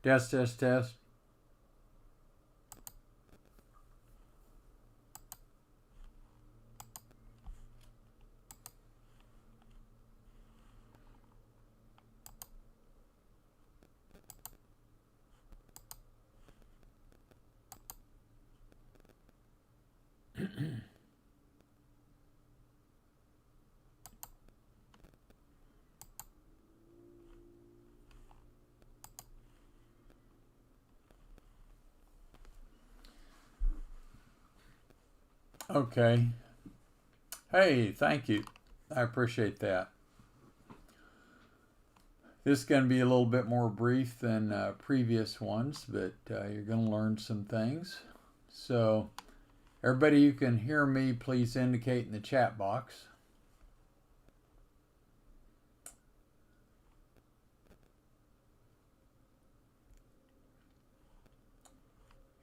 Test, test, test. Okay. Hey, thank you. I appreciate that. This is going to be a little bit more brief than previous ones, but you're going to learn some things. So, everybody who can hear me, please indicate in the chat box.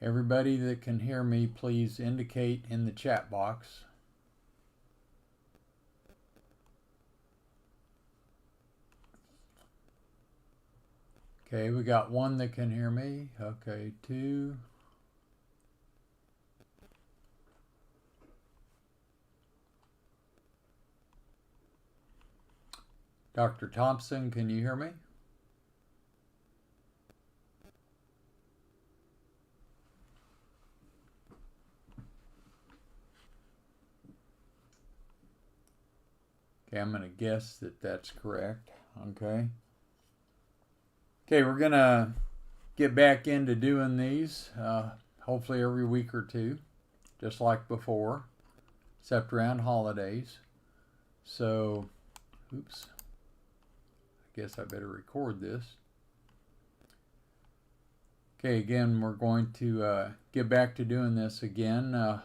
Everybody that can hear me, please indicate in the chat box. Okay, we got one that can hear me. Okay, two. Dr. Thompson, can you hear me? Okay, I'm going to guess that that's correct. Okay. Okay, we're going to get back into doing these hopefully every week or two, just like before, except around holidays. So, oops. I guess I better record this. Okay, again, we're going to get back to doing this again,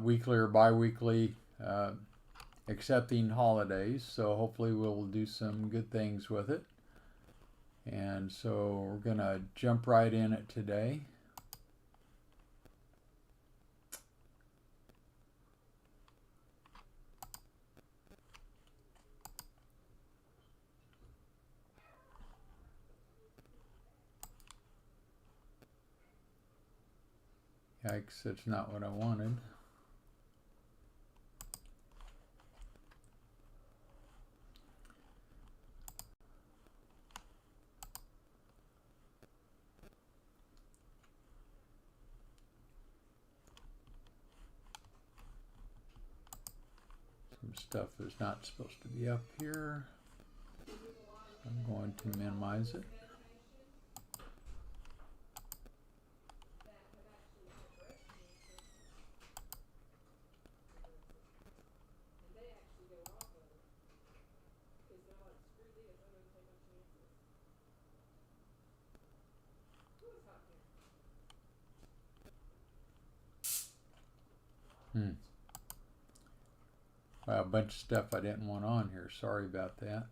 weekly or bi-weekly, accepting holidays. So hopefully we'll do some good things with it. And so we're going to jump right in it today. Yikes, that's not what I wanted. Some stuff is not supposed to be up here. I'm going to minimize it. Wow, a bunch of stuff I didn't want on here. Sorry about that.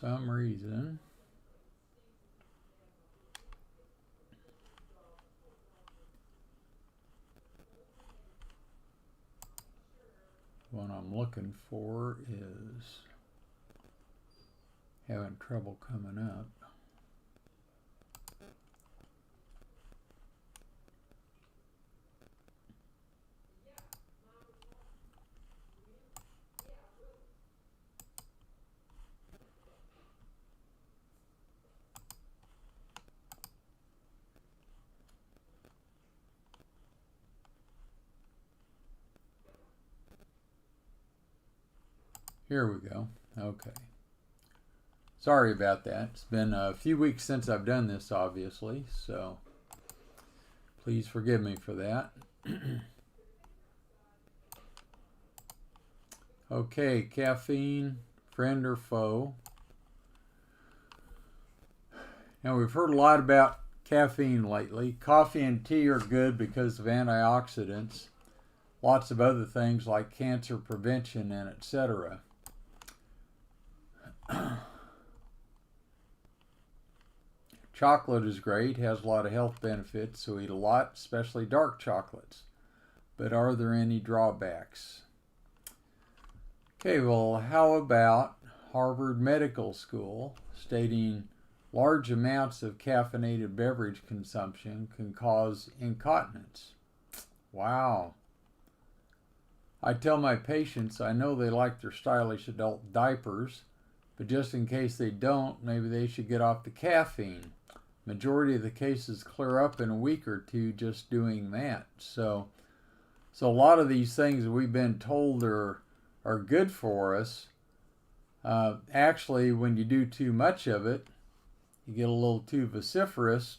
For some reason, what I'm looking for is having trouble coming up. Here we go. Okay. Sorry about that. It's been a few weeks since I've done this, obviously, so please forgive me for that. Okay, caffeine, friend or foe? Now, we've heard a lot about caffeine lately. Coffee and tea are good because of antioxidants. Lots of other things like cancer prevention and etc. Chocolate is great, has a lot of health benefits, so eat a lot, especially dark chocolates. But are there any drawbacks? Okay, well, how about Harvard Medical School stating large amounts of caffeinated beverage consumption can cause incontinence? Wow. I tell my patients I know they like their stylish adult diapers, but just in case they don't, maybe they should get off the caffeine. Majority of the cases clear up in a week or two just doing that. So a lot of these things that we've been told are good for us, actually, when you do too much of it, you get a little too vociferous,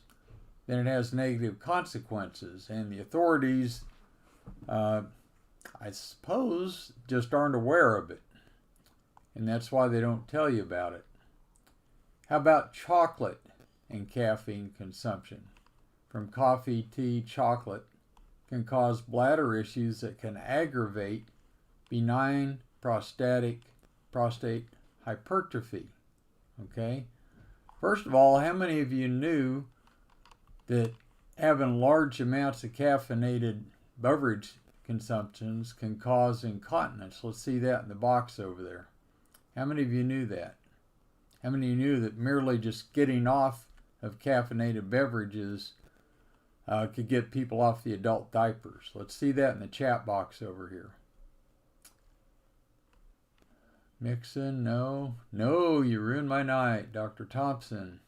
then it has negative consequences. And the authorities, I suppose, just aren't aware of it. And that's why they don't tell you about it. How about chocolate and caffeine consumption? From coffee, tea, chocolate can cause bladder issues that can aggravate benign prostate hypertrophy. Okay? First of all, how many of you knew that having large amounts of caffeinated beverage consumptions can cause incontinence? Let's see that in the box over there. How many of you knew that? How many of you knew that merely just getting off of caffeinated beverages could get people off the adult diapers? Let's see that in the chat box over here. Mixon, no. No, you ruined my night, Dr. Thompson.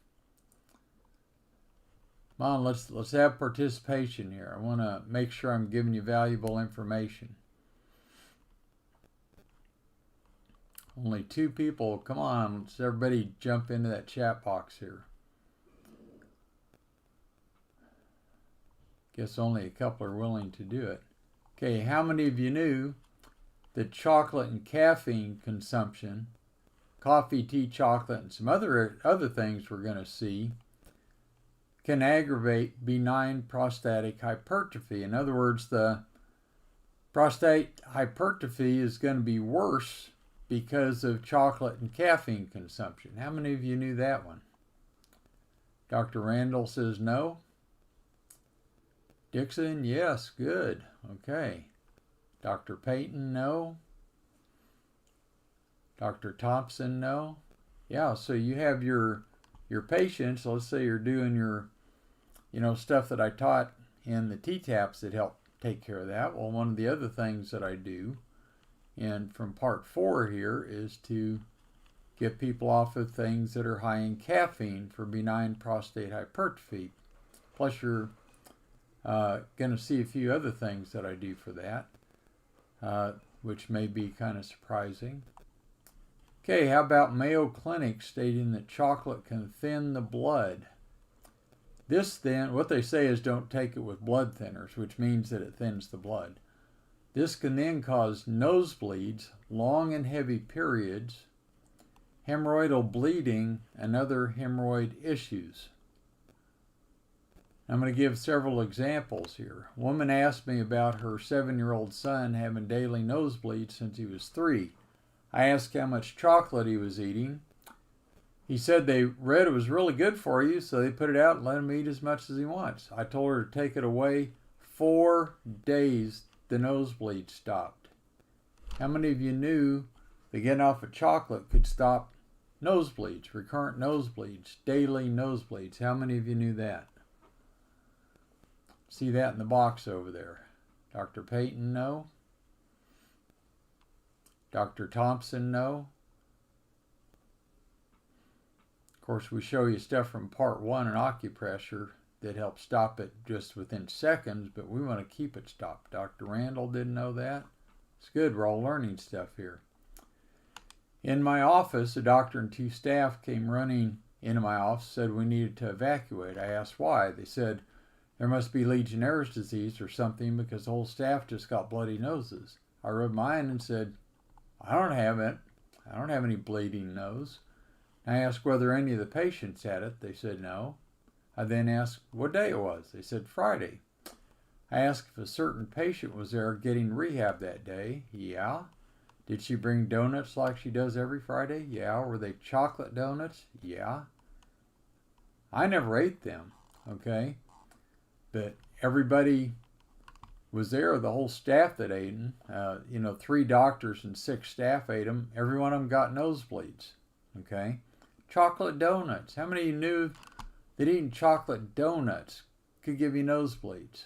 Come on, let's have participation here. I want to make sure I'm giving you valuable information. Only 2 people. Come on, let's everybody jump into that chat box here. Guess only a couple are willing to do it. Okay, how many of you knew that chocolate and caffeine consumption, coffee, tea, chocolate, and some other things we're going to see, can aggravate benign prostatic hypertrophy? In other words, the prostate hypertrophy is going to be worse because of chocolate and caffeine consumption. How many of you knew that one? Dr. Randall says no. Dixon, yes, good. Okay. Dr. Payton, no. Dr. Thompson, no. Yeah, so you have your patients. Let's say you're doing your, stuff that I taught in the T-TAPs that help take care of that. Well, one of the other things that I do, and from part 4 here, is to get people off of things that are high in caffeine for benign prostate hypertrophy. Plus, you're going to see a few other things that I do for that, which may be kind of surprising. Okay, how about Mayo Clinic stating that chocolate can thin the blood? What they say is don't take it with blood thinners, which means that it thins the blood. This can then cause nosebleeds, long and heavy periods, hemorrhoidal bleeding, and other hemorrhoid issues. I'm going to give several examples here. A woman asked me about her 7-year-old son having daily nosebleeds since he was 3. I asked how much chocolate he was eating. He said they read it was really good for you, so they put it out and let him eat as much as he wants. I told her to take it away. 4 days, the nosebleed stopped. How many of you knew that getting off of chocolate could stop nosebleeds, recurrent nosebleeds, daily nosebleeds? How many of you knew that? See that in the box over there. Dr. Payton, no. Dr. Thompson, no. Of course, we show you stuff from part 1 on acupressure that helps stop it just within seconds, but we want to keep it stopped. Dr. Randall didn't know that. It's good. We're all learning stuff here. In my office, a doctor and 2 staff came running into my office, said we needed to evacuate. I asked why. They said there must be Legionnaire's disease or something because the whole staff just got bloody noses. I rubbed mine and said, I don't have it. I don't have any bleeding nose. I asked whether any of the patients had it. They said no. I then asked what day it was. They said Friday. I asked if a certain patient was there getting rehab that day. Yeah. Did she bring donuts like she does every Friday? Yeah. Were they chocolate donuts? Yeah. I never ate them, okay? But everybody was there, the whole staff that ate them. 3 doctors and 6 staff ate them. Every one of them got nosebleeds, okay? Chocolate donuts. How many of you knew that eating chocolate donuts could give you nosebleeds?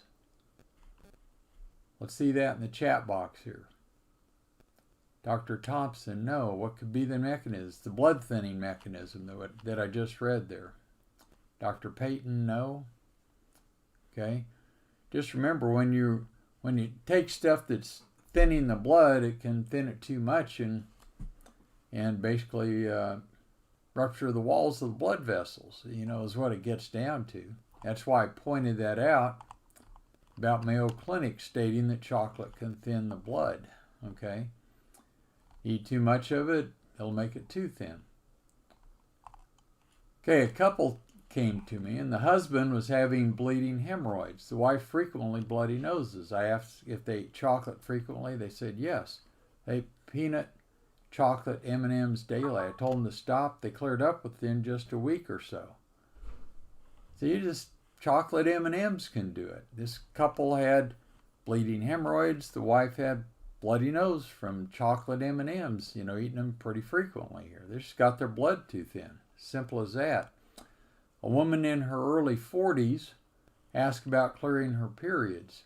Let's see that in the chat box here. Dr. Thompson, no. What could be the mechanism? The blood thinning mechanism that I just read there. Dr. Payton, no. Okay. Just remember when you take stuff that's thinning the blood, it can thin it too much and basically rupture the walls of the blood vessels, is what it gets down to. That's why I pointed that out about Mayo Clinic stating that chocolate can thin the blood, okay? Eat too much of it, it'll make it too thin. Okay, a couple came to me, and the husband was having bleeding hemorrhoids. The wife frequently bloody noses. I asked if they ate chocolate frequently. They said yes. They ate peanut chocolate M&Ms daily. I told them to stop. They cleared up within just a week or so. So chocolate M&Ms can do it. This couple had bleeding hemorrhoids. The wife had bloody nose from chocolate M&Ms, eating them pretty frequently here. They just got their blood too thin. Simple as that. A woman in her early 40s asked about clearing her periods.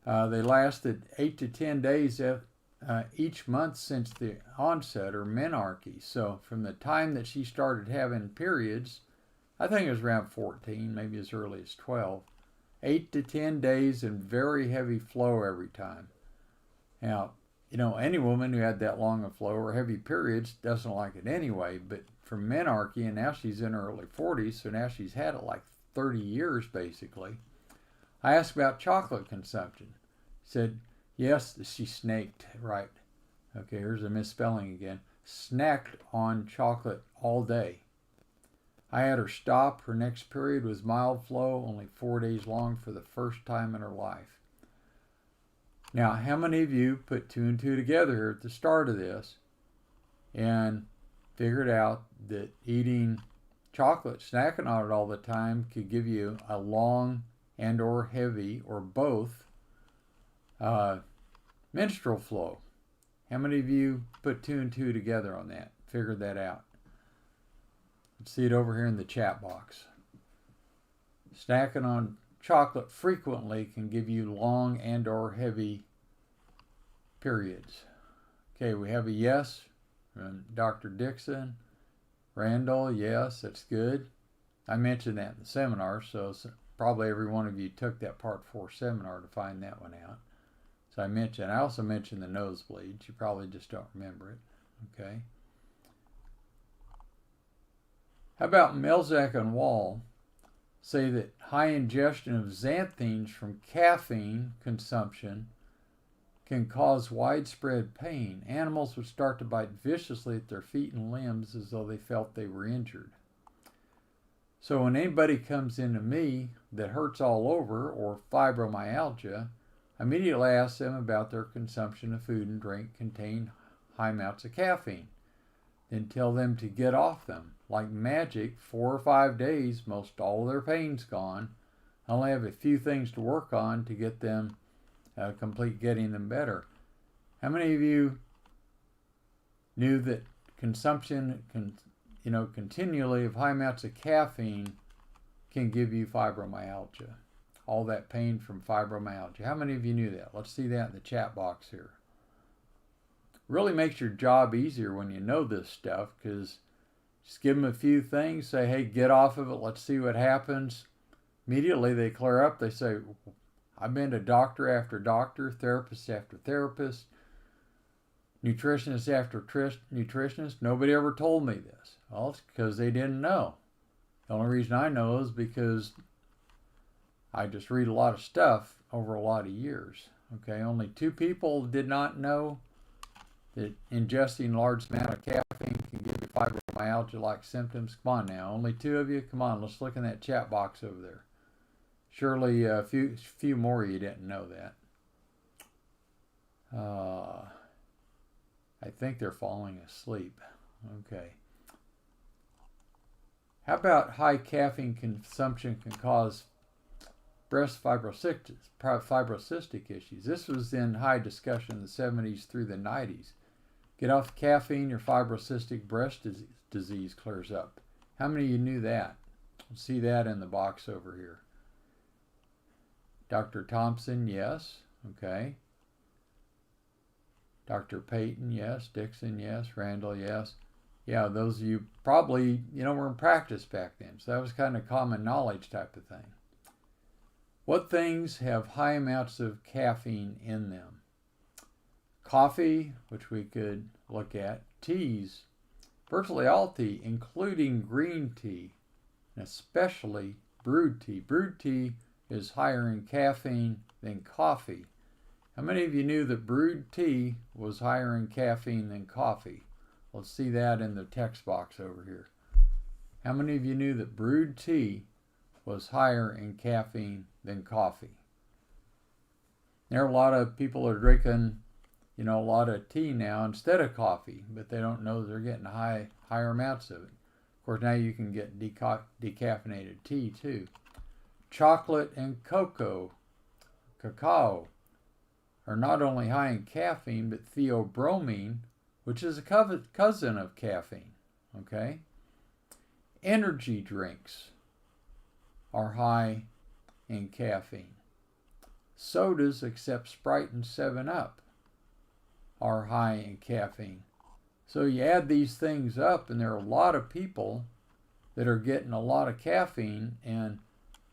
They lasted 8 to 10 days each month since the onset, or menarche. So from the time that she started having periods, I think it was around 14, maybe as early as 12, 8 to 10 days and very heavy flow every time. Now, any woman who had that long a flow or heavy periods doesn't like it anyway, but from menarche, and now she's in her early 40s, so now she's had it like 30 years basically. I asked about chocolate consumption. Said, yes, she snaked, right. Okay, here's a misspelling again. Snacked on chocolate all day. I had her stop. Her next period was mild flow, only 4 days long for the first time in her life. Now, how many of you put 2 and 2 together here at the start of this and figured out that eating chocolate, snacking on it all the time, could give you a long and or heavy or both menstrual flow? How many of you put 2 and 2 together on that? Figured that out? Let's see it over here in the chat box. Snacking on chocolate frequently can give you long and or heavy periods. Okay, we have a yes from Dr. Dixon. Randall, yes, that's good. I mentioned that in the seminar, so probably every one of you took that Part 4 seminar to find that one out. So I also mentioned the nosebleeds. You probably just don't remember it. Okay. How about Melzack and Wall say that high ingestion of xanthines from caffeine consumption can cause widespread pain. Animals would start to bite viciously at their feet and limbs as though they felt they were injured. So when anybody comes into me that hurts all over or fibromyalgia, I immediately ask them about their consumption of food and drink containing high amounts of caffeine. Then tell them to get off them. Like magic, 4 or 5 days, most all of their pain's gone. I only have a few things to work on to get them getting them better. How many of you knew that consumption continually of high amounts of caffeine can give you fibromyalgia? All that pain from fibromyalgia. How many of you knew that? Let's see that in the chat box here. Really makes your job easier when you know this stuff, because just give them a few things, say, hey, get off of it, let's see what happens. Immediately they clear up. They say, I've been to doctor after doctor, therapist after therapist. nutritionist after nutritionist, nobody ever told me this. Well, it's because they didn't know. The only reason I know is because I just read a lot of stuff over a lot of years. Okay, only 2 people did not know that ingesting large amount of caffeine can give you fibromyalgia-like symptoms. Come on now, only 2 of you? Come on, let's look in that chat box over there. Surely a few more of you didn't know that. I think they're falling asleep. Okay. How about high caffeine consumption can cause breast fibrocystic issues? This was in high discussion in the 70s through the 90s. Get off caffeine, your fibrocystic breast disease clears up. How many of you knew that? We'll see that in the box over here. Dr. Thompson, yes. Okay. Dr. Payton, yes. Dixon, yes. Randall, yes. Yeah, those of you probably, were in practice back then. So that was kind of common knowledge type of thing. What things have high amounts of caffeine in them? Coffee, which we could look at. Teas, virtually all tea, including green tea, and especially brewed tea. Brewed tea is higher in caffeine than coffee. How many of you knew that brewed tea was higher in caffeine than coffee? Let's see that in the text box over here. How many of you knew that brewed tea was higher in caffeine than coffee? There are a lot of people that are drinking, a lot of tea now instead of coffee, but they don't know they're getting higher amounts of it. Of course, now you can get decaffeinated tea too. Chocolate and cacao are not only high in caffeine, but theobromine, which is a cousin of caffeine. Okay? Energy drinks are high in caffeine. Sodas, except Sprite and 7-Up, are high in caffeine. So you add these things up, and there are a lot of people that are getting a lot of caffeine, and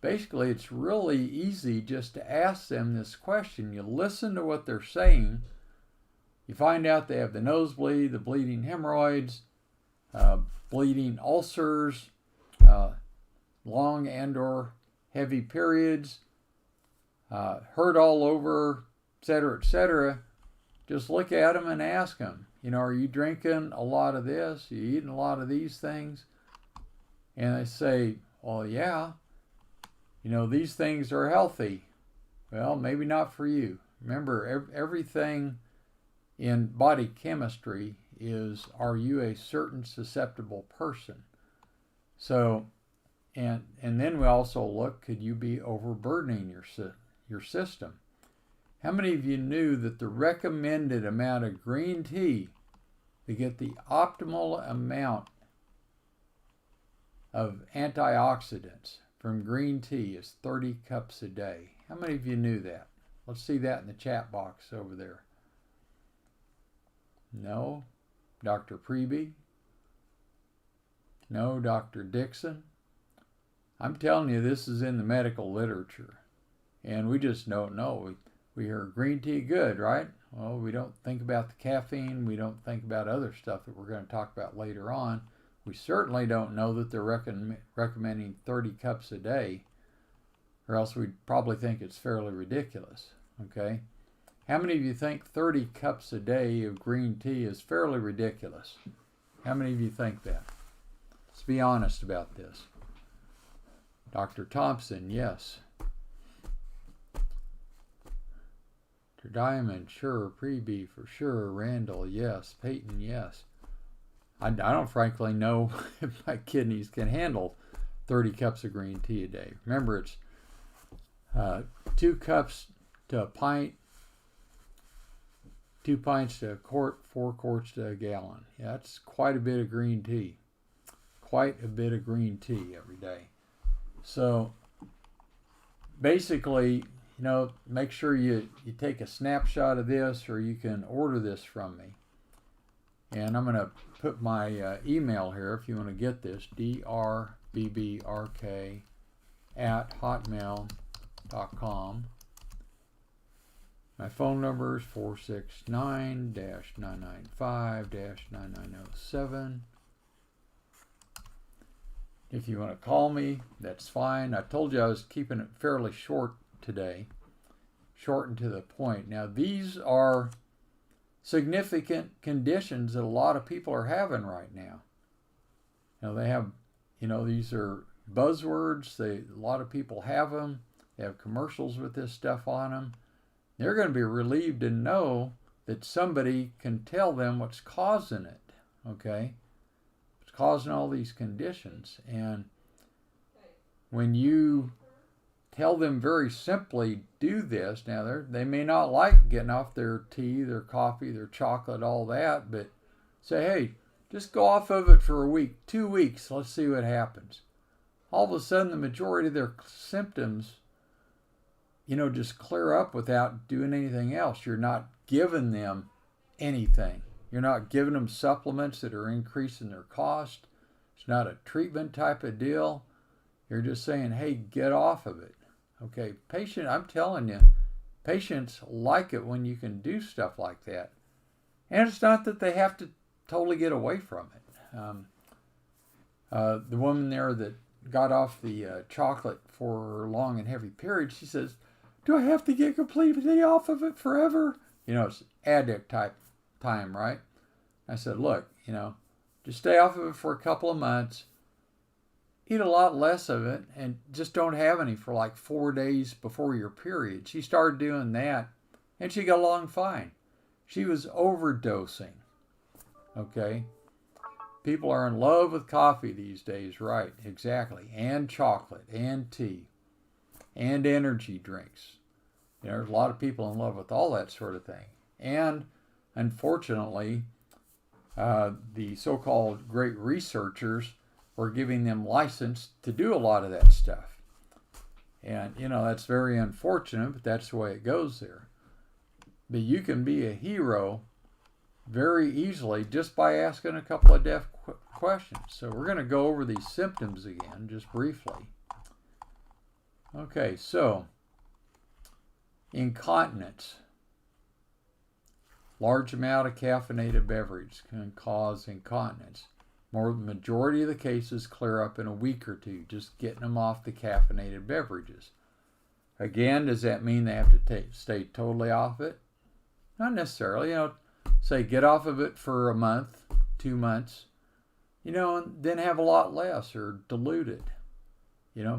basically it's really easy just to ask them this question. You listen to what they're saying, you find out they have the nosebleed, the bleeding hemorrhoids, bleeding ulcers, long and or heavy periods, hurt all over, etc., etc. Just look at them and ask them, are you drinking a lot of this? Are you eating a lot of these things? And they say, well, yeah, these things are healthy. Well, maybe not for you. Remember, everything in body chemistry is, are you a certain susceptible person? So, and then we also look, could you be overburdening your system? How many of you knew that the recommended amount of green tea to get the optimal amount of antioxidants from green tea is 30 cups a day? How many of you knew that? Let's see that in the chat box over there. No? Dr. Preby? No? Dr. Dixon? I'm telling you, this is in the medical literature, and we just don't know. We hear green tea good, right? Well, we don't think about the caffeine. We don't think about other stuff that we're going to talk about later on. We certainly don't know that they're recommending 30 cups a day, or else we'd probably think it's fairly ridiculous, okay? How many of you think 30 cups a day of green tea is fairly ridiculous? How many of you think that? Let's be honest about this. Dr. Thompson, yes. Dr. Diamond, sure. Preby, for sure. Randall, yes. Payton, yes. I don't frankly know if my kidneys can handle 30 cups of green tea a day. Remember, it's 2 cups to a pint, 2 pints to a quart, 4 quarts to a gallon. Yeah, that's quite a bit of green tea. Quite a bit of green tea every day. So basically, make sure you take a snapshot of this, or you can order this from me. And I'm going to put my email here if you want to get this, drBBRK@hotmail.com. My phone number is 469-995-9907. If you want to call me, that's fine. I told you I was keeping it fairly short today, short and to the point. Now, these are significant conditions that a lot of people are having right now. They have, these are buzzwords. A lot of people have them. They have commercials with this stuff on them. They're going to be relieved to know that somebody can tell them what's causing it, okay? What's causing all these conditions. And when you tell them very simply, do this, now they may not like getting off their tea, their coffee, their chocolate, all that, but say, hey, just go off of it for a week, 2 weeks, let's see what happens. All of a sudden, the majority of their symptoms just clear up without doing anything else. You're not giving them anything. You're not giving them supplements that are increasing their cost. It's not a treatment type of deal. You're just saying, hey, get off of it. Okay, I'm telling you, patients like it when you can do stuff like that. And it's not that they have to totally get away from it. The woman there that got off the chocolate for her long and heavy period, she says, do I have to get completely off of it forever? It's addict type time, right? I said, look, just stay off of it for a couple of months, eat a lot less of it, and just don't have any for like 4 days before your period. She started doing that, and she got along fine. She was overdosing, okay? People are in love with coffee these days, right? Exactly. And chocolate, and tea, and energy drinks. There's a lot of people in love with all that sort of thing. And unfortunately, the so-called great researchers were giving them license to do a lot of that stuff. And, that's very unfortunate, but that's the way it goes there. But you can be a hero very easily just by asking a couple of deaf questions. So we're going to go over these symptoms again, just briefly. Okay, so incontinence. Large amount of caffeinated beverage can cause incontinence. Majority of the cases clear up in a week or two, just getting them off the caffeinated beverages. Again, does that mean they have to stay totally off it? Not necessarily. Say get off of it for a month, 2 months, and then have a lot less or dilute it.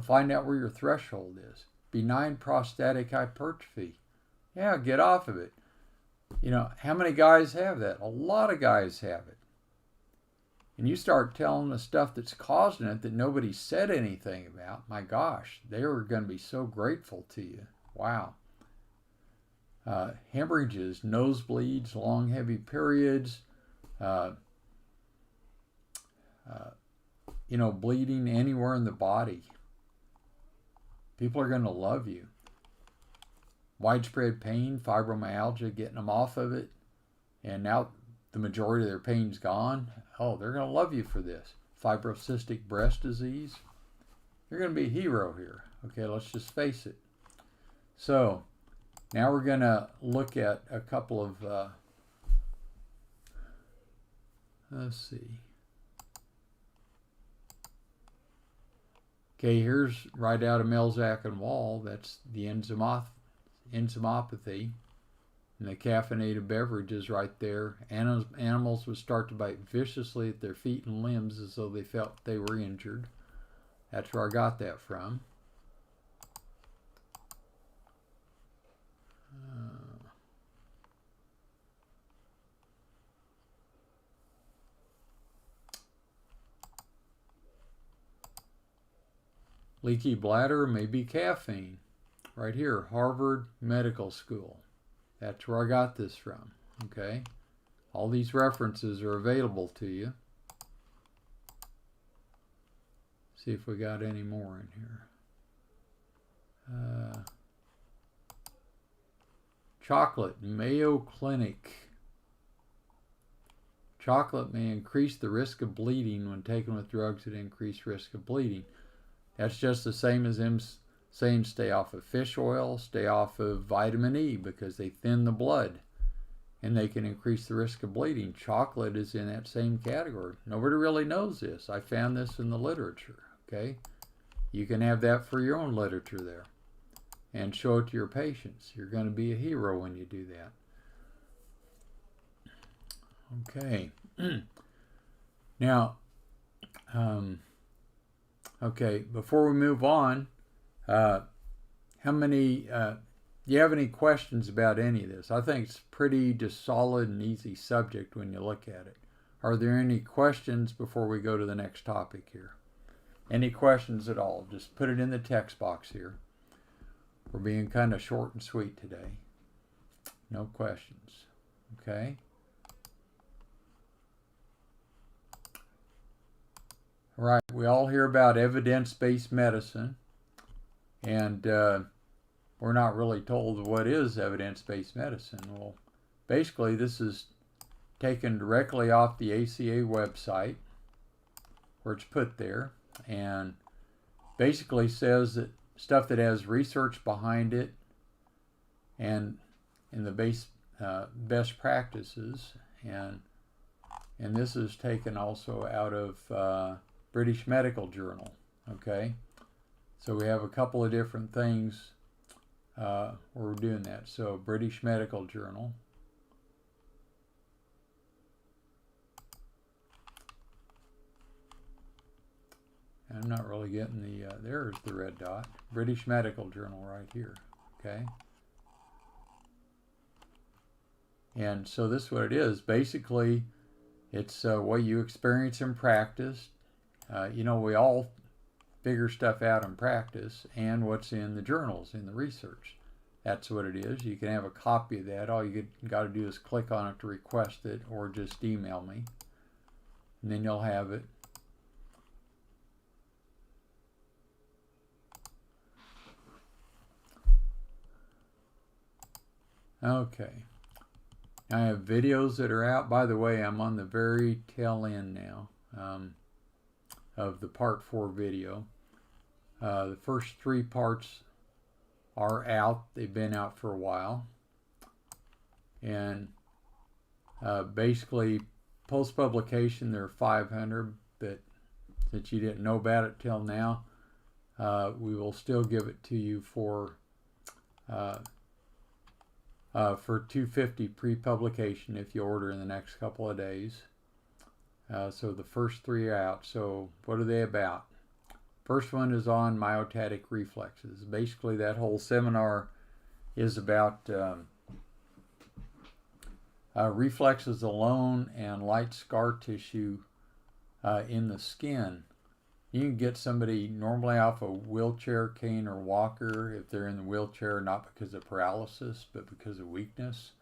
Find out where your threshold is. Benign prostatic hypertrophy. Yeah, get off of it. How many guys have that? A lot of guys have it. And you start telling the stuff that's causing it that nobody said anything about, my gosh, they are going to be so grateful to you. Wow. Hemorrhages, nosebleeds, long heavy periods, bleeding anywhere in the body. People are going to love you. Widespread pain, fibromyalgia, getting them off of it, and now the majority of their pain's gone. Oh, they're going to love you for this. Fibrocystic breast disease. You're going to be a hero here. Okay, let's just face it. So, now we're going to look at a couple of, let's see. Okay, here's right out of Melzack and Wall. That's the enzymopathy. And the caffeinated beverages right there. Animals would start to bite viciously at their feet and limbs as though they felt they were injured. That's where I got that from. Leaky bladder may be caffeine. Right here, Harvard Medical School. That's where I got this from, okay? All these references are available to you. See if we got any more in here. Chocolate, Mayo Clinic. Chocolate may increase the risk of bleeding when taken with drugs that increase risk of bleeding. That's just the same as them saying stay off of fish oil, stay off of vitamin E because they thin the blood and they can increase the risk of bleeding. Chocolate is in that same category. Nobody really knows this. I found this in the literature, okay? You can have that for your own literature there and show it to your patients. You're going to be a hero when you do that. Okay. Now, okay, before we move on, do you have any questions about any of this? I think it's pretty just solid and easy subject when you look at it. Are there any questions before we go to the next topic here? Any questions at all? Just put it in the text box here. We're being kind of short and sweet today. No questions. Okay. All right, we all hear about evidence-based medicine, and we're not really told what is evidence-based medicine. Well, basically, this is taken directly off the ACA website, where it's put there, and basically says that stuff that has research behind it and in the best practices, and this is taken also out of British Medical Journal. Okay, so we have a couple of different things where we're doing that. So British Medical Journal. I'm not really getting the, there's the red dot. British Medical Journal right here, okay? And so this is what it is. Basically, it's what you experience in practice. You know, we all figure stuff out in practice, and what's in the journals, in the research. That's what it is. You can have a copy of that. All you got to do is click on it to request it, or just email me, and then you'll have it. Okay. I have videos that are out. By the way, I'm on the very tail end now of the part 4 video. The first 3 parts are out. They've been out for a while. And basically, post-publication, there are 500, but since you didn't know about it till now, we will still give it to you for $250 pre-publication if you order in the next couple of days. So the first 3 are out. So what are they about? First one is on myotatic reflexes. Basically, that whole seminar is about reflexes alone and light scar tissue in the skin. You can get somebody normally off a wheelchair, cane, or walker if they're in the wheelchair, not because of paralysis, but because of weakness.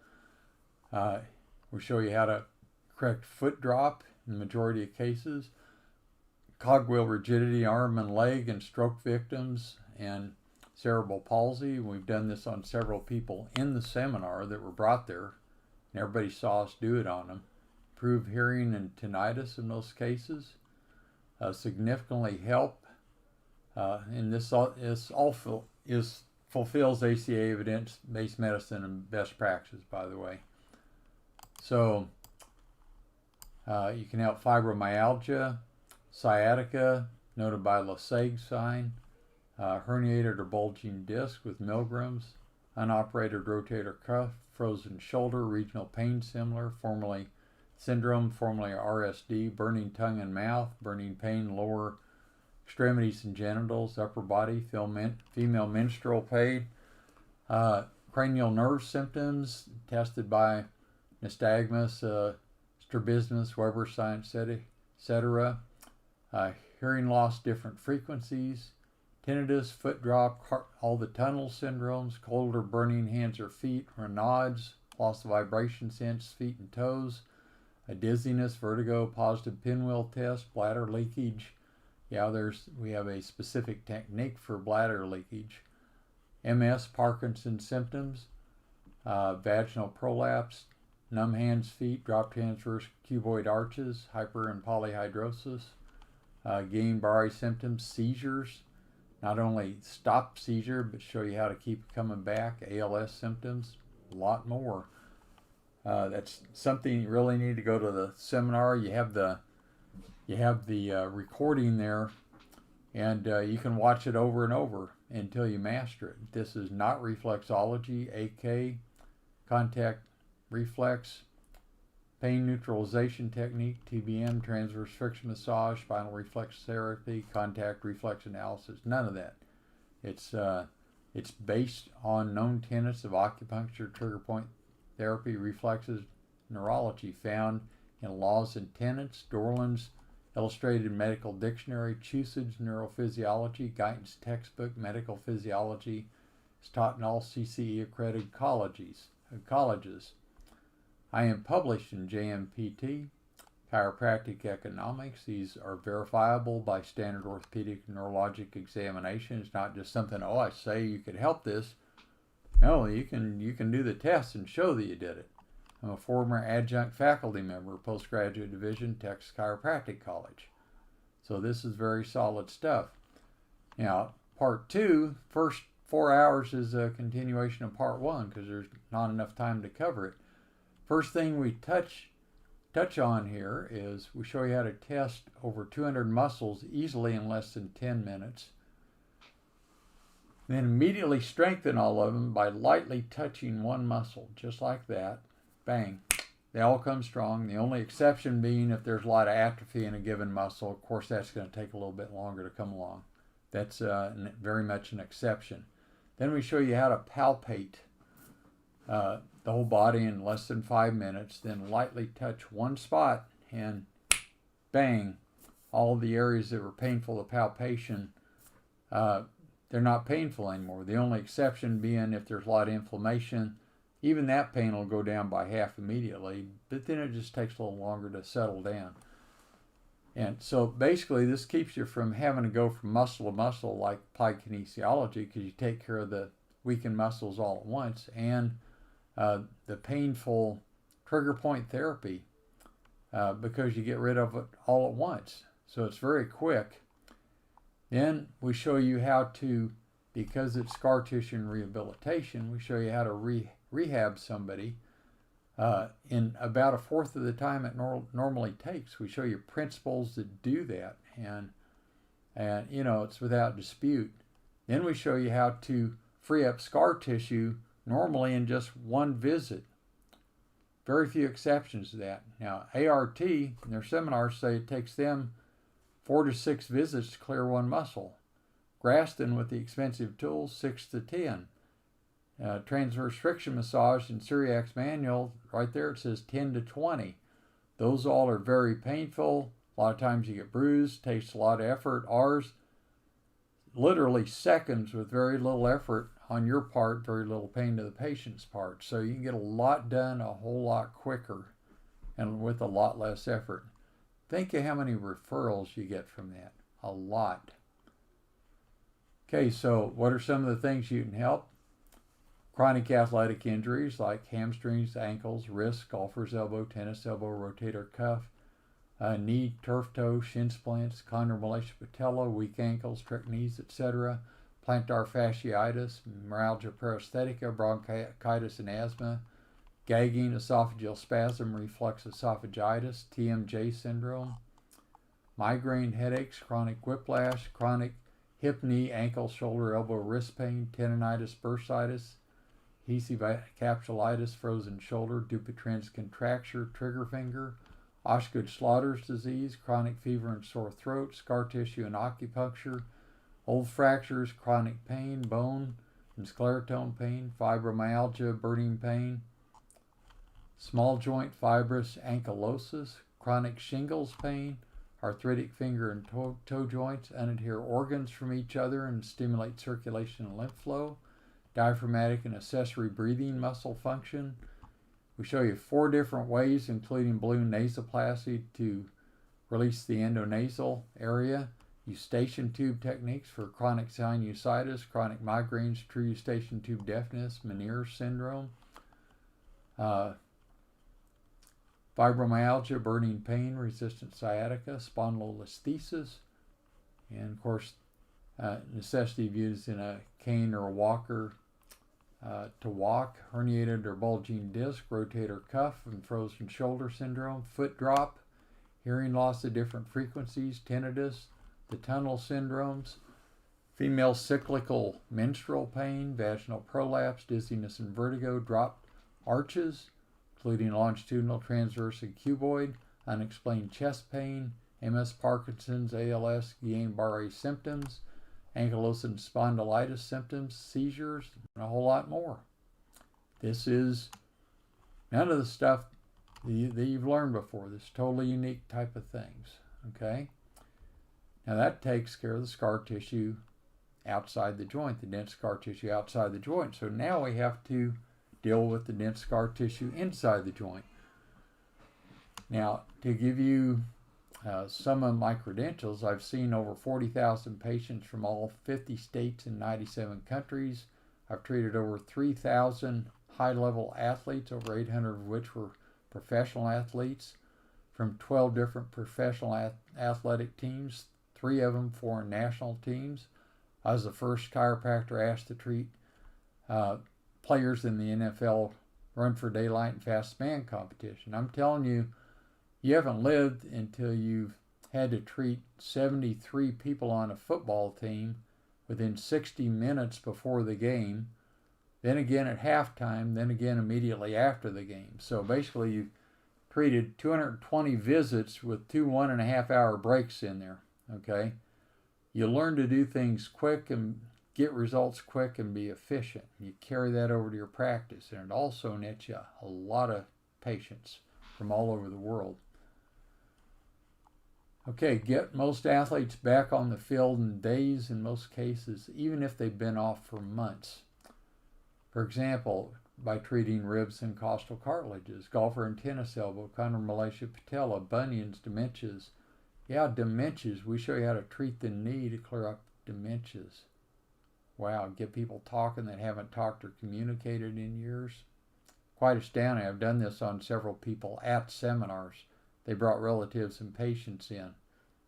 We'll show you how to correct foot drop in the majority of cases, cogwheel rigidity, arm and leg, and stroke victims, and cerebral palsy. We've done this on several people in the seminar that were brought there, and everybody saw us do it on them. Improve hearing and tinnitus in those cases. Significantly help, and this fulfills ACA evidence-based medicine and best practices, by the way. So you can help fibromyalgia, sciatica, noted by Laseg sign, herniated or bulging disc with Milgram's, unoperated rotator cuff, frozen shoulder, regional pain similar, formerly syndrome, formerly RSD, burning tongue and mouth, burning pain, lower extremities and genitals, upper body, female menstrual pain, cranial nerve symptoms tested by nystagmus, strabismus, Weber science, etc. Hearing loss, different frequencies, tinnitus, foot drop, all the tunnel syndromes, cold or burning hands or feet, Raynaud's, loss of vibration sense, feet and toes, dizziness, vertigo, positive pinwheel test, bladder leakage. Yeah, we have a specific technique for bladder leakage. MS, Parkinson's symptoms, vaginal prolapse, numb hands, feet, drop transverse cuboid arches, hyper and polyhydrosis, Guillain-Barré symptoms, seizures, not only stop seizure, but show you how to keep it coming back, ALS symptoms, a lot more. That's something you really need to go to the seminar. You have the recording there, and you can watch it over and over until you master it. This is not reflexology, AK, contact reflex, pain neutralization technique, TBM, transverse friction massage, spinal reflex therapy, contact reflex analysis. None of that. It's based on known tenets of acupuncture, trigger point therapy, reflexes, neurology found in Laws and Tenets, Dorland's Illustrated Medical Dictionary, Chusage Neurophysiology, Guyton's Textbook, Medical Physiology. It's taught in all CCE accredited colleges. I am published in JMPT, Chiropractic Economics. These are verifiable by standard orthopedic and neurologic examination. It's not just something, oh, I say you could help this. No, you can do the test and show that you did it. I'm a former adjunct faculty member, postgraduate division, Texas Chiropractic College. So this is very solid stuff. Now, part 2, first 4 hours is a continuation of part 1 because there's not enough time to cover it. First thing we touch on here is we show you how to test over 200 muscles easily in less than 10 minutes. Then immediately strengthen all of them by lightly touching one muscle, just like that. Bang. They all come strong. The only exception being if there's a lot of atrophy in a given muscle. Of course, that's going to take a little bit longer to come along. That's very much an exception. Then we show you how to palpate the whole body in less than 5 minutes. Then lightly touch one spot and bang. All the areas that were painful to palpation, they're not painful anymore. The only exception being if there's a lot of inflammation. Even that pain will go down by half immediately, but then it just takes a little longer to settle down. And so basically this keeps you from having to go from muscle to muscle like applied kinesiology, because you take care of the weakened muscles all at once, and the painful trigger point therapy because you get rid of it all at once. So it's very quick. Then we show you how to, because it's scar tissue and rehabilitation, we show you how to rehab somebody in about a fourth of the time it normally takes. We show you principles that do that, and you know, it's without dispute. Then we show you how to free up scar tissue normally in just one visit. Very few exceptions to that. Now, ART in their seminars say it takes them 4 to 6 visits to clear one muscle. Graston with the expensive tools, 6 to 10. Transverse friction massage in Cyriac's manual, right there it says 10 to 20. Those all are very painful. A lot of times you get bruised, takes a lot of effort. Ours, literally seconds with very little effort on your part, very little pain to the patient's part. So you can get a lot done a whole lot quicker and with a lot less effort. Think of how many referrals you get from that. A lot. Okay, so what are some of the things you can help? Chronic athletic injuries like hamstrings, ankles, wrists, golfer's elbow, tennis elbow, rotator cuff, knee, turf toe, shin splints, chondromalacia patella, weak ankles, trick knees, etc. Plantar fasciitis, neuralgia paresthetica, bronchitis and asthma, gagging, esophageal spasm, reflux esophagitis, TMJ syndrome, migraine, headaches, chronic whiplash, chronic hip, knee, ankle, shoulder, elbow, wrist pain, tendonitis, bursitis, adhesive capsulitis, frozen shoulder, Dupuytren's contracture, trigger finger, Osgood-Schlatters disease, chronic fever and sore throat, scar tissue and acupuncture, old fractures, chronic pain, bone and sclerotone pain, fibromyalgia, burning pain, small joint fibrous ankylosis, chronic shingles pain, arthritic finger and toe joints, unadhere organs from each other and stimulate circulation and lymph flow, diaphragmatic and accessory breathing muscle function. We show you 4 different ways, including balloon nasoplasty, to release the endonasal area. Eustachian tube techniques for chronic sinusitis, chronic migraines, true eustachian tube deafness, Meniere's syndrome, fibromyalgia, burning pain, resistant sciatica, spondylolisthesis, and of course necessity of using a cane or a walker to walk, herniated or bulging disc, rotator cuff and frozen shoulder syndrome, foot drop, hearing loss at different frequencies, tinnitus, the tunnel syndromes, female cyclical menstrual pain, vaginal prolapse, dizziness and vertigo, dropped arches, including longitudinal, transverse, and cuboid, unexplained chest pain, MS, Parkinson's, ALS, Guillain-Barré symptoms, ankylosing spondylitis symptoms, seizures, and a whole lot more. This is none of the stuff that you've learned before. This is totally unique type of things. Okay? Now that takes care of the scar tissue outside the joint, the dense scar tissue outside the joint. So now we have to deal with the dense scar tissue inside the joint. Now, to give you some of my credentials, I've seen over 40,000 patients from all 50 states and 97 countries. I've treated over 3,000 high-level athletes, over 800 of which were professional athletes, from 12 different professional athletic teams, 3 of them foreign national teams. I was the first chiropractor asked to treat players in the NFL Run for Daylight and Fast Man competition. I'm telling you, you haven't lived until you've had to treat 73 people on a football team within 60 minutes before the game, then again at halftime, then again immediately after the game. So basically you treated 220 visits with 2 1.5-hour breaks in there. Okay? You learn to do things quick and get results quick and be efficient. You carry that over to your practice, and it also nets you a lot of patients from all over the world. Okay, get most athletes back on the field in days in most cases, even if they've been off for months. For example, by treating ribs and costal cartilages, golfer and tennis elbow, chondromalacia patella, bunions, dementias. Yeah, dementias. We show you how to treat the knee to clear up dementias. Wow, get people talking that haven't talked or communicated in years. Quite astounding. I've done this on several people at seminars. They brought relatives and patients in.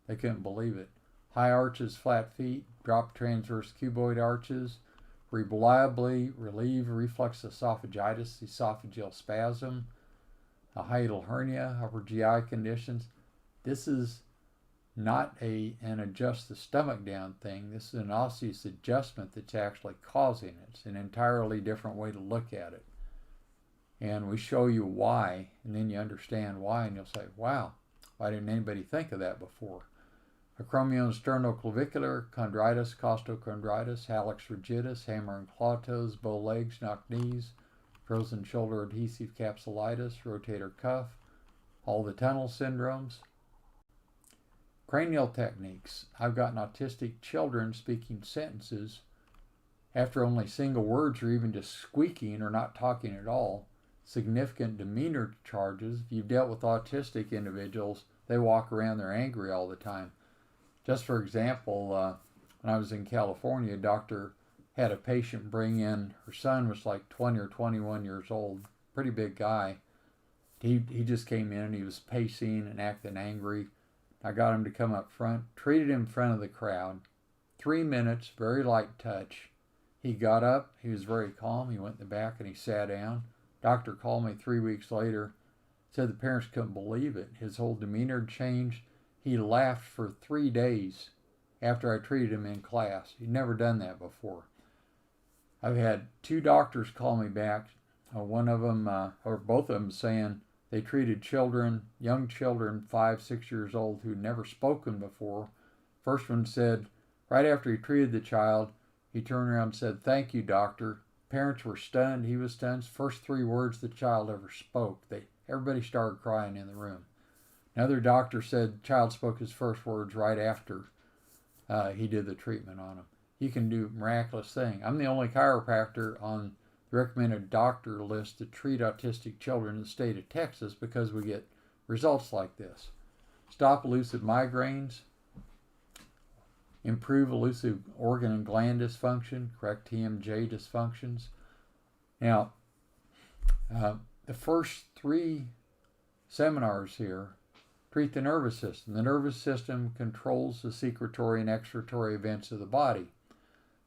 They couldn't believe it. High arches, flat feet, drop transverse cuboid arches, reliably relieve reflux esophagitis, esophageal spasm, a hiatal hernia, upper GI conditions. This is not an adjust the stomach down thing. This is an osseous adjustment that's actually causing it. It's an entirely different way to look at it. And we show you why, and then you understand why, and you'll say, wow, why didn't anybody think of that before? Acromion-sternoclavicular, chondritis, costochondritis, hallux rigidus, hammer and claw toes, bow legs, knock knees, frozen shoulder adhesive capsulitis, rotator cuff, all the tunnel syndromes. Cranial techniques. I've gotten autistic children speaking sentences after only single words or even just squeaking or not talking at all. Significant demeanor charges. If you've dealt with autistic individuals, they walk around, they're angry all the time. Just for example, when I was in California, a doctor had a patient bring in, her son was like 20 or 21 years old, pretty big guy. He just came in and he was pacing and acting angry. I got him to come up front, treated him in front of the crowd. 3 minutes, very light touch. He got up, he was very calm, he went in the back and he sat down. Doctor called me 3 weeks later, said the parents couldn't believe it. His whole demeanor changed. He laughed for 3 days after I treated him in class. He'd never done that before. I've had 2 doctors call me back, one of them, or both of them, saying they treated children, young children, 5, 6 years old, who'd never spoken before. First one said, right after he treated the child, he turned around and said, "Thank you, doctor." Parents were stunned. He was stunned. First 3 words the child ever spoke. Everybody started crying in the room. Another doctor said the child spoke his first words right after he did the treatment on him. You can do miraculous things. I'm the only chiropractor on the recommended doctor list to treat autistic children in the state of Texas because we get results like this. Stop elusive migraines, improve elusive organ and gland dysfunction, correct TMJ dysfunctions. Now, the first 3 seminars here treat the nervous system. The nervous system controls the secretory and excretory events of the body.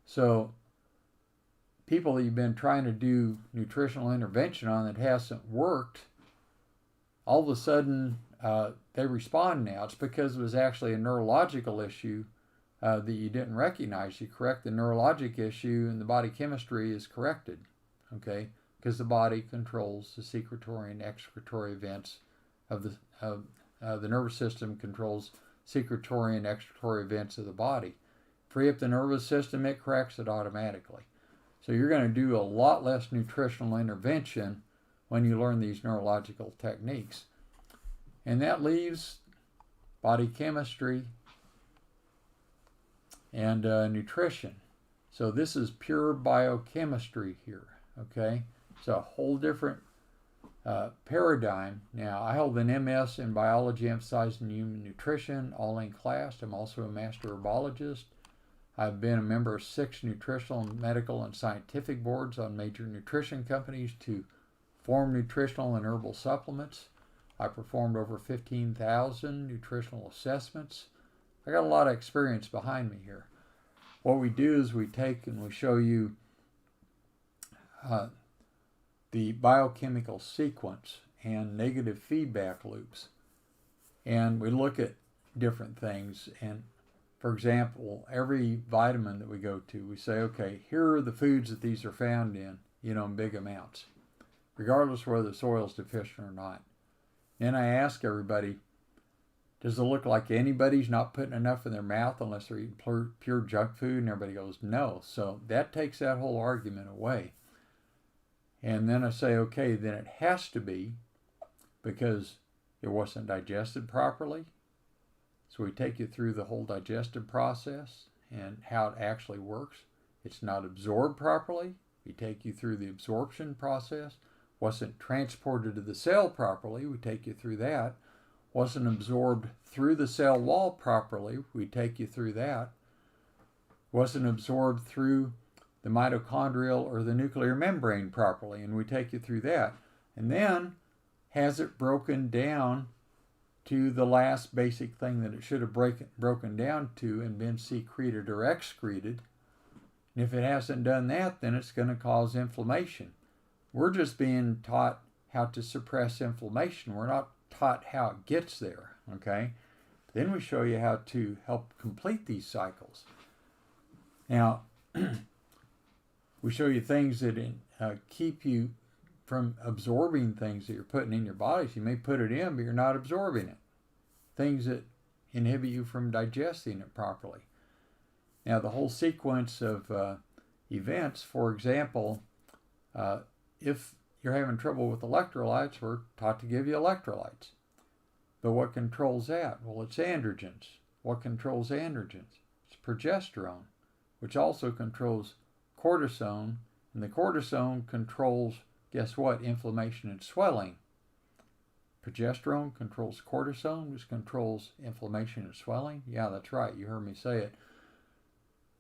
So people that you've been trying to do nutritional intervention on that hasn't worked, all of a sudden they respond now. It's because it was actually a neurological issue that you didn't recognize. You correct the neurologic issue and the body chemistry is corrected, okay? Because the body controls the secretory and excretory events of the nervous system controls secretory and excretory events of the body. Free up the nervous system, it corrects it automatically. So you're going to do a lot less nutritional intervention when you learn these neurological techniques. And that leaves body chemistry and nutrition. So this is pure biochemistry here, okay? It's a whole different paradigm. Now, I hold an MS in biology emphasizing human nutrition, all in class. I'm also a master herbologist. I've been a member of 6 nutritional, medical, and scientific boards on major nutrition companies to form nutritional and herbal supplements. I performed over 15,000 nutritional assessments. I got a lot of experience behind me here. What we do is we take and we show you the biochemical sequence and negative feedback loops. And we look at different things. And for example, every vitamin that we go to, we say, okay, here are the foods that these are found in, in big amounts, regardless whether the soil is deficient or not. Then I ask everybody, does it look like anybody's not putting enough in their mouth unless they're eating pure junk food? And everybody goes, no. So that takes that whole argument away. And then I say, okay, then it has to be because it wasn't digested properly. So we take you through the whole digestive process and how it actually works. It's not absorbed properly. We take you through the absorption process. Wasn't transported to the cell properly. We take you through that. Wasn't absorbed through the cell wall properly. We take you through that. Wasn't absorbed through the mitochondrial or the nuclear membrane properly, and we take you through that. And then has it broken down to the last basic thing that it should have broken down to and been secreted or excreted. And if it hasn't done that, then it's going to cause inflammation. We're just being taught how to suppress inflammation. We're not taught how it gets there, okay? Then we show you how to help complete these cycles. Now, we show you things that keep you from absorbing things that you're putting in your bodies. You may put it in, but you're not absorbing it. Things that inhibit you from digesting it properly. Now, the whole sequence of events, for example, if you're having trouble with electrolytes, we're taught to give you electrolytes. But what controls that? Well, it's androgens. What controls androgens? It's progesterone, which also controls cortisone. And the cortisone controls, guess what? Inflammation and swelling. Progesterone controls cortisone, which controls inflammation and swelling. Yeah, that's right. You heard me say it.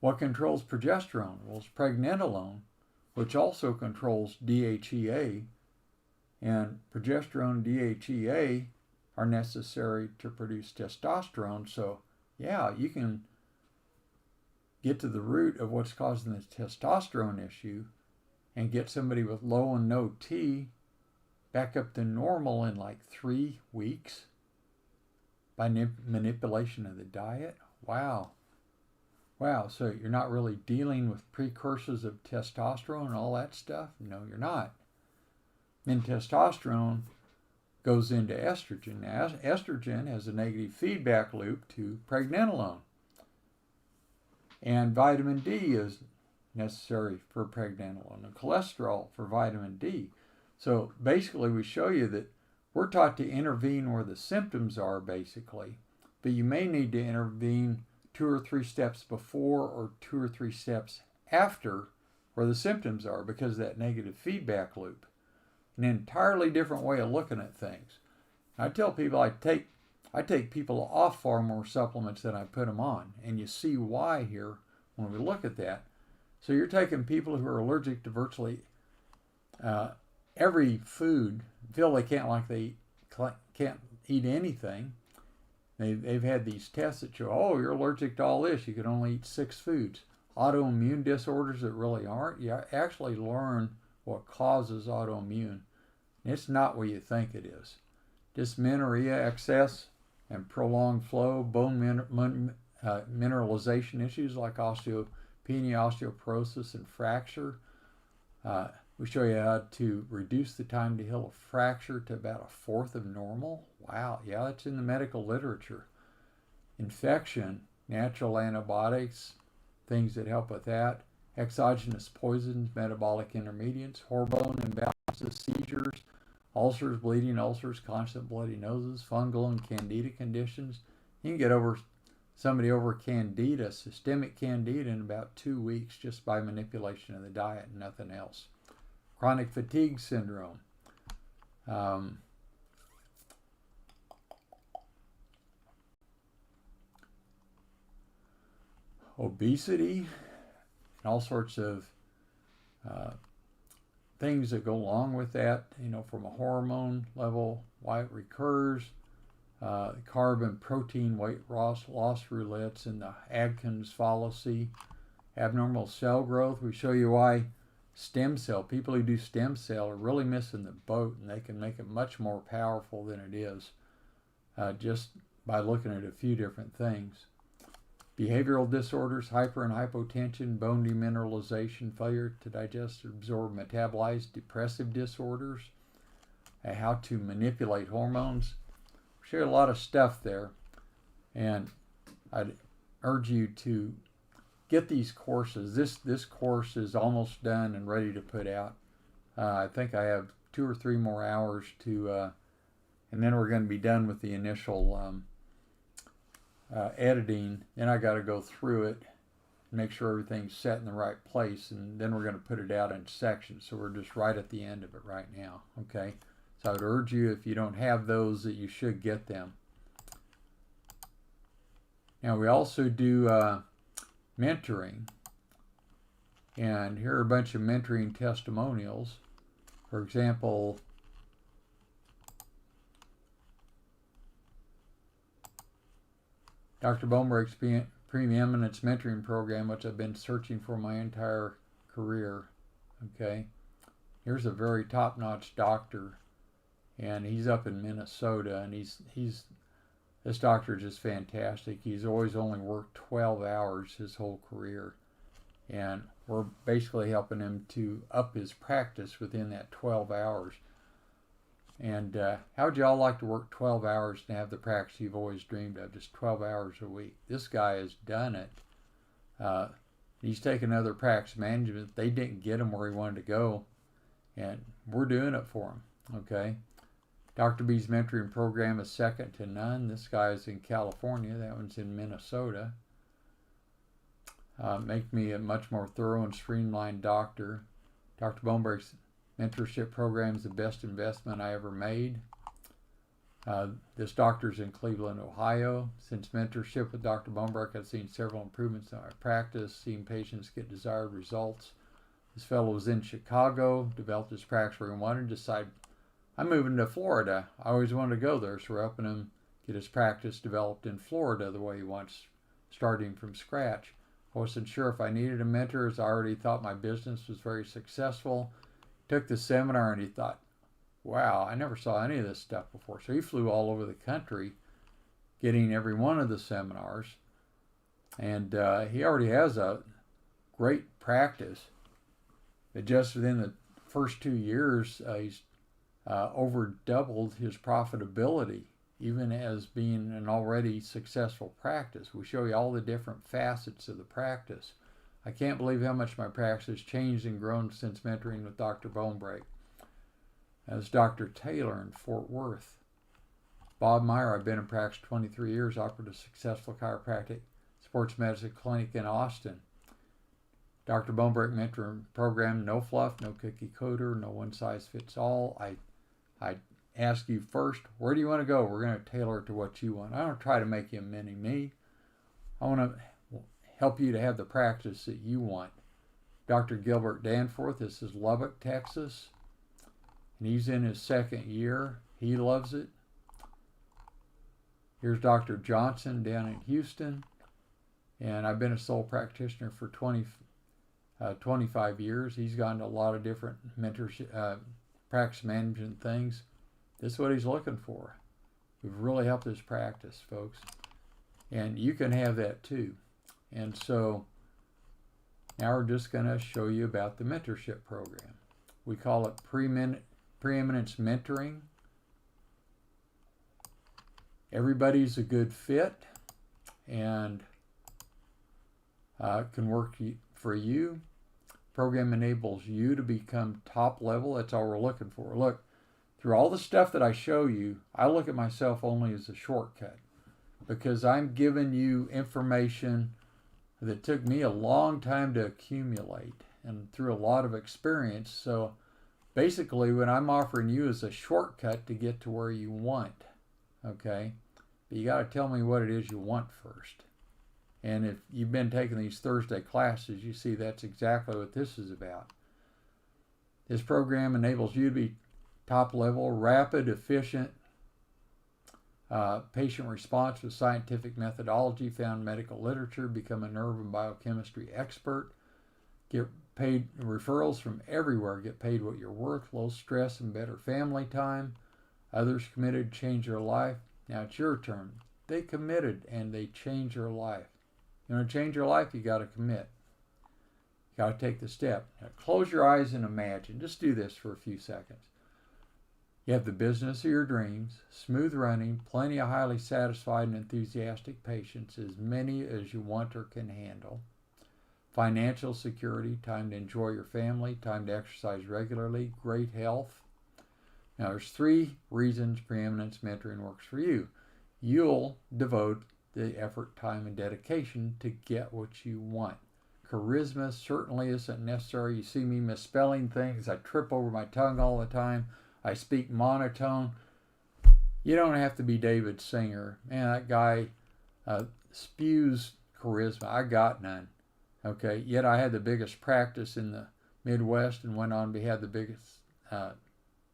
What controls progesterone? Well, it's pregnenolone, which also controls DHEA. And progesterone and DHEA are necessary to produce testosterone. So, yeah, you can get to the root of what's causing the testosterone issue and get somebody with low and no T back up to normal in like 3 weeks by manipulation of the diet. Wow. Wow, so you're not really dealing with precursors of testosterone and all that stuff? No, you're not. Then testosterone goes into estrogen. Now, estrogen has a negative feedback loop to pregnenolone. And vitamin D is necessary for pregnenolone and cholesterol for vitamin D. So basically we show you that we're taught to intervene where the symptoms are basically, but you may need to intervene 2 or 3 steps before or 2 or 3 steps after where the symptoms are because of that negative feedback loop. An entirely different way of looking at things. I tell people I take people off far more supplements than I put them on, and you see why here when we look at that. So you're taking people who are allergic to virtually every food, feel they can't eat anything, They've had these tests that show, oh, you're allergic to all this. You can only eat 6 foods. Autoimmune disorders that really aren't. You actually learn what causes autoimmune. It's not what you think it is. Dysmenorrhea, excess, and prolonged flow, bone mineralization issues like osteopenia, osteoporosis, and fracture. We show you how to reduce the time to heal a fracture to about 1/4 of normal. Wow, yeah, that's in the medical literature. Infection, natural antibiotics, things that help with that. Exogenous poisons, metabolic intermediates, hormone imbalances, seizures, ulcers, bleeding ulcers, constant bloody noses, fungal and candida conditions. You can get somebody over candida, systemic candida, in about 2 weeks just by manipulation of the diet and nothing else. Chronic fatigue syndrome. Obesity, and all sorts of things that go along with that, from a hormone level, why it recurs, carb and protein weight loss roulettes, and the Atkins fallacy, abnormal cell growth. We show you why people who do stem cell are really missing the boat, and they can make it much more powerful than it is just by looking at a few different things. Behavioral disorders, hyper and hypotension, bone demineralization, failure to digest, absorb, metabolize, depressive disorders, how to manipulate hormones. We share a lot of stuff there, and I'd urge you to get these courses. This course is almost done and ready to put out. I think I have 2 or 3 more hours to, and then we're going to be done with the initial editing. Then I got to go through it, make sure everything's set in the right place, and then we're going to put it out in sections. So we're just right at the end of it right now. Okay, so I would urge you, if you don't have those, that you should get them. Now we also do mentoring, and here are a bunch of mentoring testimonials. For example, Dr. Bonebrake's preeminence mentoring program, which I've been searching for my entire career. Okay, here's a very top-notch doctor, and he's up in Minnesota, and this doctor is just fantastic. He's always only worked 12 hours his whole career, and we're basically helping him to up his practice within that 12 hours. And how would you all like to work 12 hours and have the practice you've always dreamed of, just 12 hours a week? This guy has done it. He's taken other practice management. They didn't get him where he wanted to go, and we're doing it for him. Okay. Dr. B's mentoring program is second to none. This guy is in California. That one's in Minnesota. Make me a much more thorough and streamlined doctor. Dr. Bonebrake's mentorship program is the best investment I ever made. This doctor's in Cleveland, Ohio. Since mentorship with Dr. Bonebrake, I've seen several improvements in my practice, seen patients get desired results. This fellow was in Chicago, developed his practice where he wanted, decided, I'm moving to Florida. I always wanted to go there, so we're helping him get his practice developed in Florida the way he wants, starting from scratch. I wasn't sure if I needed a mentor, as I already thought my business was very successful. Took the seminar, and he thought, wow, I never saw any of this stuff before. So he flew all over the country getting every one of the seminars, and he already has a great practice. But just within the first 2 years, he's over doubled his profitability, even as being an already successful practice. We show you all the different facets of the practice. I can't believe how much my practice has changed and grown since mentoring with Dr. Bonebrake. As Dr. Taylor in Fort Worth. Bob Meyer, I've been in practice 23 years, operated a successful chiropractic sports medicine clinic in Austin. Dr. Bonebrake mentoring program, no fluff, no cookie cutter, no one size fits all. I ask you first, where do you want to go? We're going to tailor it to what you want. I don't try to make you a mini me. I want to help you to have the practice that you want. Dr. Gilbert Danforth, this is Lubbock, Texas, and he's in his 2nd year. He loves it. Here's Dr. Johnson down in Houston, and I've been a sole practitioner for 25 years. He's gone to a lot of different mentorship, practice management things. This is what he's looking for. We've really helped his practice, folks. And you can have that too. And so now we're just going to show you about the mentorship program. We call it Preeminence Mentoring. Everybody's a good fit and can work for you. Program enables you to become top level. That's all we're looking for. Look, through all the stuff that I show you, I look at myself only as a shortcut because I'm giving you information that took me a long time to accumulate and through a lot of experience. So basically what I'm offering you is a shortcut to get to where you want, okay? But you got to tell me what it is you want first. And if you've been taking these Thursday classes, you see that's exactly what this is about. This program enables you to be top level, rapid, efficient, patient response with scientific methodology found in medical literature, become a nerve and biochemistry expert, get paid referrals from everywhere, get paid what you're worth, low stress and better family time, others committed, change their life. Now it's your turn. They committed and they change their life. You want to change your life, you got to commit. You got to take the step. Now, close your eyes and imagine. Just do this for a few seconds. You have the business of your dreams, smooth running, plenty of highly satisfied and enthusiastic patients, as many as you want or can handle. Financial security, time to enjoy your family, time to exercise regularly, great health. Now, there's 3 reasons Preeminence Mentoring works for you. You'll devote the effort, time, and dedication to get what you want. Charisma certainly isn't necessary. You see me misspelling things. I trip over my tongue all the time. I speak monotone. You don't have to be David Singer. Man, that guy spews charisma. I got none. Okay, yet I had the biggest practice in the Midwest and went on to have the biggest,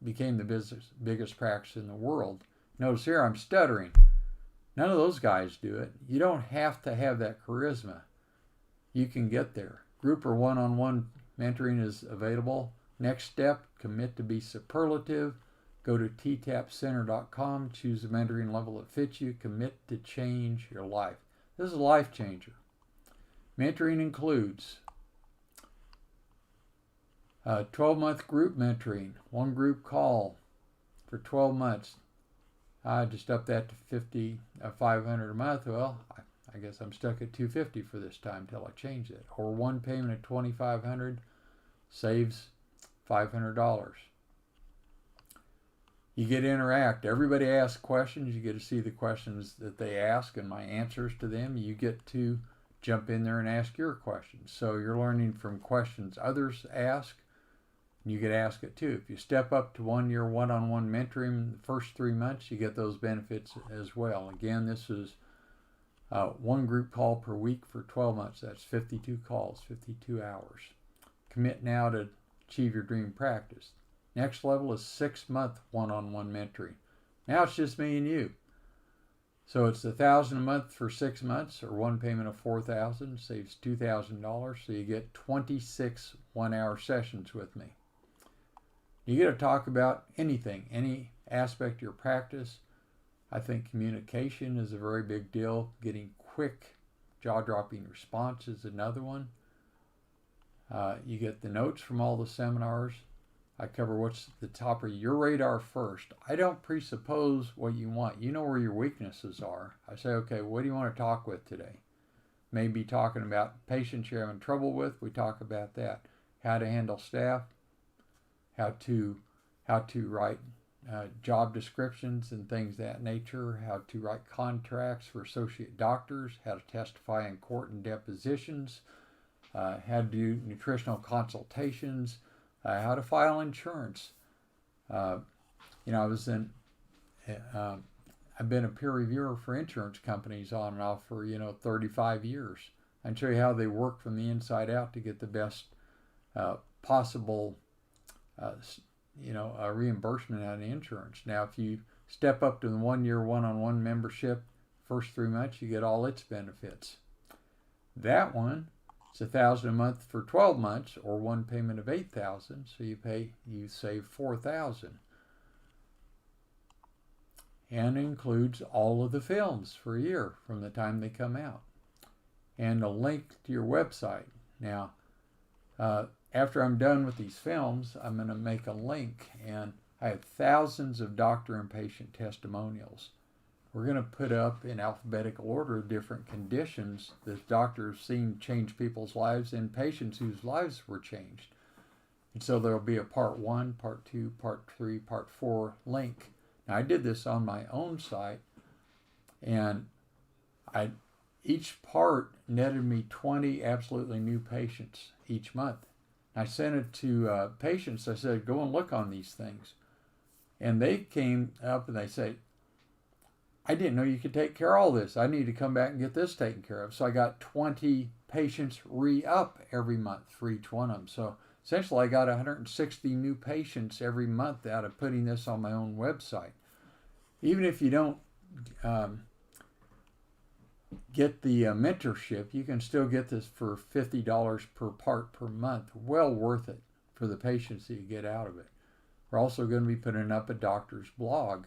became the biggest practice in the world. Notice here I'm stuttering. None of those guys do it. You don't have to have that charisma. You can get there. Group or one-on-one mentoring is available. Next step, commit to be superlative. Go to ttapcenter.com, choose the mentoring level that fits you, commit to change your life. This is a life changer. Mentoring includes 12-month group mentoring, 1 group call for 12 months. I just upped that to $500 a month. Well, I guess I'm stuck at $250 for this time till I change it. Or 1 payment of $2,500 saves $500. You get to interact. Everybody asks questions. You get to see the questions that they ask and my answers to them. You get to jump in there and ask your questions. So you're learning from questions others ask. You get to ask it too. If you step up to 1 year one-on-one mentoring the first 3 months, you get those benefits as well. Again, this is 1 group call per week for 12 months. That's 52 calls, 52 hours. Commit now to achieve your dream practice. Next level is 6-month one-on-one mentoring. Now it's just me and you. So it's $1,000 a month for 6 months, or 1 payment of $4,000 saves $2,000. So you get 26 one-hour sessions with me. You get to talk about anything, any aspect of your practice. I think communication is a very big deal. Getting quick, jaw-dropping response is another one. You get the notes from all the seminars. I cover what's at the top of your radar first. I don't presuppose what you want. You know where your weaknesses are. I say, okay, what do you want to talk with today? Maybe talking about patients you're having trouble with. We talk about that. How to handle staff. How to write job descriptions and things of that nature. How to write contracts for associate doctors. How to testify in court and depositions. How to do nutritional consultations. How to file insurance. I've been a peer reviewer for insurance companies on and off for 35 years. I can show you how they work from the inside out to get the best possible reimbursement out of insurance. Now, if you step up to the 1 year one-on-one membership, first 3 months, you get all its benefits. That one, it's $1,000 a month for 12 months, or one payment of $8,000. So you save $4,000, and includes all of the films for a year from the time they come out, and a link to your website. Now, after I'm done with these films, I'm going to make a link, and I have thousands of doctor and patient testimonials. We're going to put up in alphabetical order different conditions that doctors have seen change people's lives and patients whose lives were changed. And so there'll be a part 1, part 2, part 3, part 4 link. Now, I did this on my own site, and each part netted me 20 absolutely new patients each month. I sent it to patients. I said, go and look on these things. And they came up and they say, I didn't know you could take care of all this. I need to come back and get this taken care of. So I got 20 patients re-up every month for each one of them. So essentially I got 160 new patients every month out of putting this on my own website. Even if you don't get the mentorship, you can still get this for $50 per part per month. Well worth it for the patients that you get out of it. We're also going to be putting up a doctor's blog,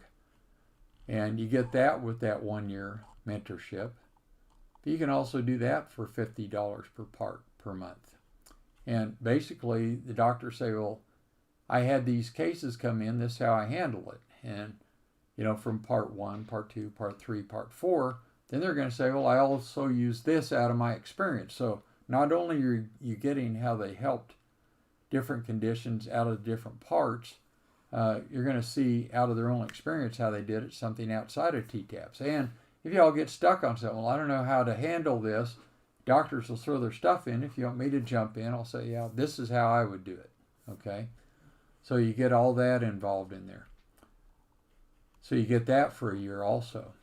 and you get that with that 1 year mentorship. But you can also do that for $50 per part per month. And basically the doctors say, well, I had these cases come in, this is how I handle it. And from part 1, part 2, part 3, part 4, then they're going to say, well, I also use this out of my experience. So not only are you getting how they helped different conditions out of different parts, you're going to see out of their own experience how they did it, something outside of TTAPs. And if y'all get stuck on something, well, I don't know how to handle this, doctors will throw their stuff in. If you want me to jump in, I'll say, yeah, this is how I would do it. Okay? So you get all that involved in there. So you get that for a year also.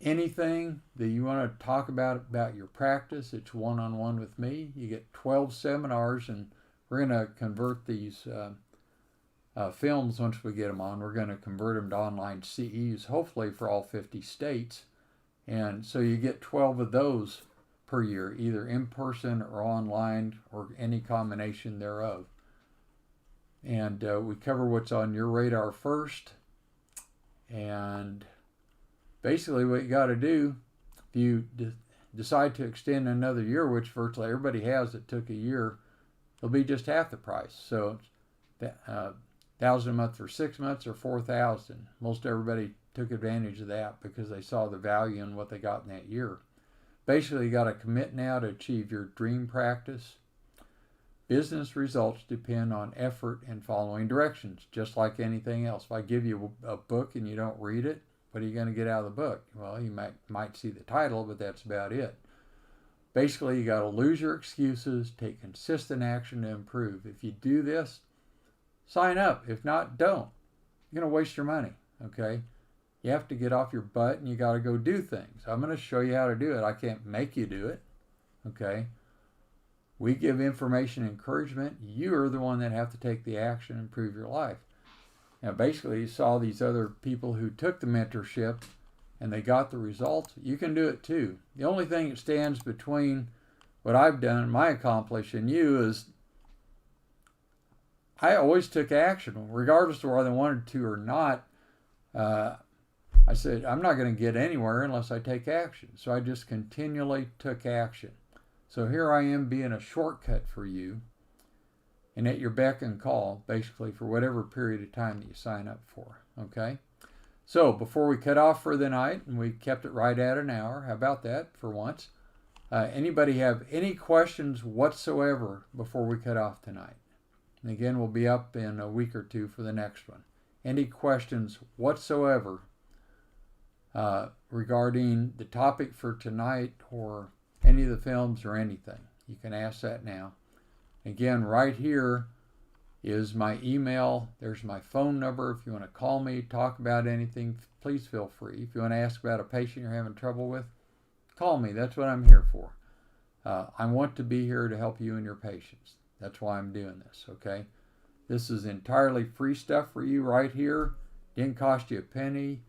Anything that you want to talk about your practice, it's one-on-one with me. You get 12 seminars, and we're going to convert these films once we get them on. We're going to convert them to online CEs, hopefully for all 50 states. And so you get 12 of those per year, either in person or online or any combination thereof. And we cover what's on your radar first. And basically what you got to do, if you decide to extend another year, which virtually everybody has that took a year, it'll be just half the price. So $1,000 a month for 6 months or $4,000. Most everybody took advantage of that because they saw the value in what they got in that year. Basically, you got to commit now to achieve your dream practice. Business results depend on effort and following directions, just like anything else. If I give you a book and you don't read it, what are you going to get out of the book? Well, you might see the title, but that's about it. Basically, you got to lose your excuses, take consistent action to improve. If you do this, sign up. If not, don't. You're going to waste your money, okay? You have to get off your butt and you got to go do things. I'm going to show you how to do it. I can't make you do it, okay? We give information and encouragement. You're the one that have to take the action and improve your life. Now, basically, you saw these other people who took the mentorship and they got the results. You can do it too. The only thing that stands between what I've done and my accomplishment and you is I always took action, regardless of whether I wanted to or not. I said, I'm not going to get anywhere unless I take action. So I just continually took action. So here I am being a shortcut for you and at your beck and call, basically, for whatever period of time that you sign up for, okay? So before we cut off for the night, and we kept it right at an hour, how about that for once? Anybody have any questions whatsoever before we cut off tonight? And again, we'll be up in a week or two for the next one. Any questions whatsoever regarding the topic for tonight or any of the films or anything? You can ask that now. Again, right here is my email. There's my phone number. If you want to call me, talk about anything, please feel free. If you want to ask about a patient you're having trouble with, call me. That's what I'm here for. I want to be here to help you and your patients. That's why I'm doing this, okay? This is entirely free stuff for you right here. Didn't cost you a penny.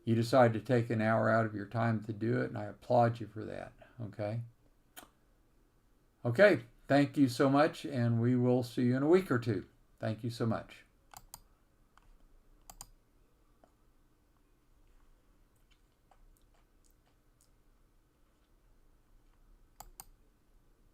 you decide to take an hour out of your time to do it, and I applaud you for that. Okay? Okay, thank you so much, and we will see you in a week or two. Thank you so much.